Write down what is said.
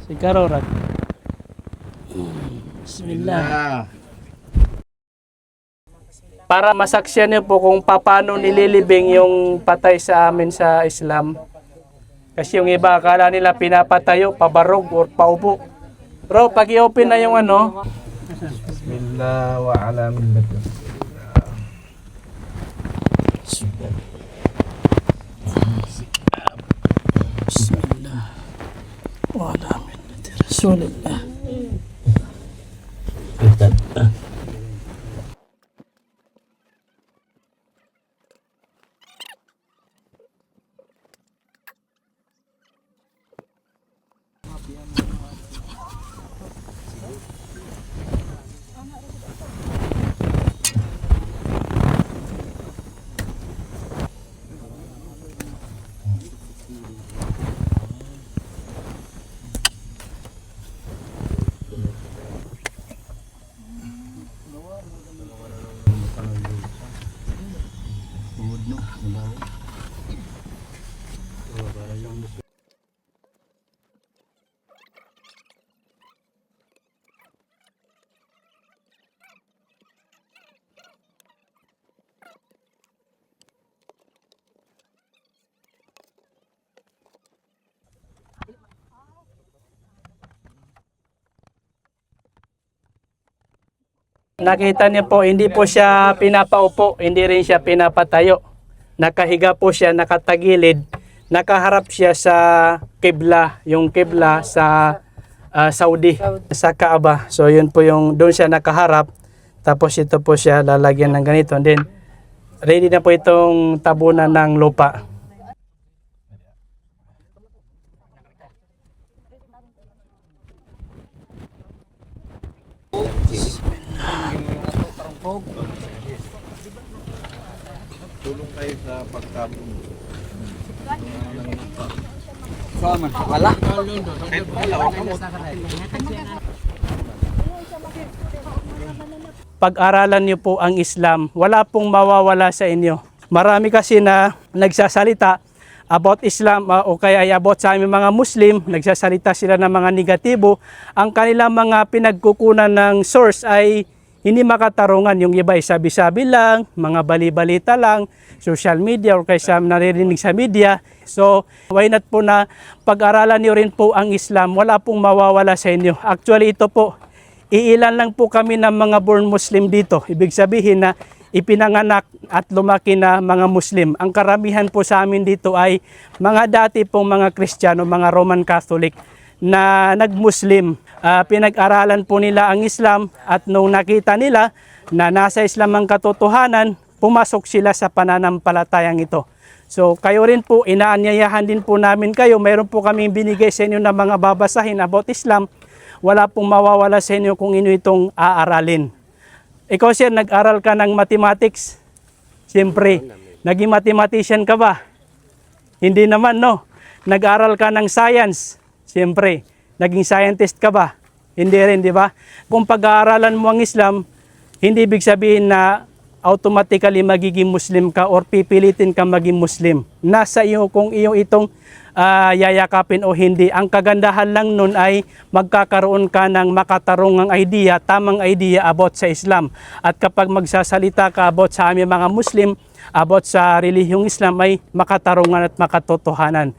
Sigaro rat. Bismillah. Para masaksiyan niyo po kung paano nililibing yung patay sa amin sa Islam. Kasi yung iba akala nila pinapatayo, pabarog or paupo. Bro, pag i-open na yung ano. Bismillah wa ala millati. Bismillah. Wa ala millati Rasulillah. Nakita niyo po, hindi po siya pinapaupo, hindi rin siya pinapatayo. Nakahiga po siya, nakatagilid, nakaharap siya sa Qibla, yung Qibla sa Saudi, sa Kaaba. So yun po yung, doon siya nakaharap, tapos ito po siya lalagyan ng ganito. And then, ready na po itong tabunan ng lupa. Tulong kayo sa pagtabong. Salamat. Wala. Pag-aralan niyo po ang Islam, wala pong mawawala sa inyo. Marami kasi na nagsasalita about Islam o kaya ay about sa aming mga Muslim, nagsasalita sila ng mga negatibo. Ang kanilang mga pinagkukunan ng source ay hindi makatarungan. Yung iba ay sabi-sabi lang, mga bali-balita lang, social media o kaysa naririnig sa media. So, why not po na pag-aralan niyo rin po ang Islam, wala pong mawawala sa inyo. Actually, ito po, iilan lang po kami ng mga born Muslim dito. Ibig sabihin na ipinanganak at lumaki na mga Muslim. Ang karamihan po sa amin dito ay mga dati pong mga Kristiyano, mga Roman Catholic na nag-Muslim. Pinag-aralan po nila ang Islam at nung nakita nila na nasa Islam ang katotohanan, pumasok sila sa pananampalatayang ito. So kayo rin po, inaanyayahan din po namin kayo. Mayroon po kaming binigay sa inyo na mga babasahin about Islam. Wala pong mawawala sa inyo kung inyo itong aaralin. Ikaw sir, nag-aral ka ng mathematics? Siyempre, naging mathematician ka ba? Hindi naman, no? Nag-aral ka ng science? Siyempre, naging scientist ka ba? Hindi rin, di ba? Kung pag-aaralan mo ang Islam, hindi ibig sabihin na automatically magiging Muslim ka or pipilitin ka maging Muslim. Nasa iyo kung iyo itong yayakapin o hindi. Ang kagandahan lang nun ay magkakaroon ka ng makatarungang idea, tamang idea about sa Islam. At kapag magsasalita ka about sa aming mga Muslim, about sa relihiyong Islam ay makatarungan at makatotohanan.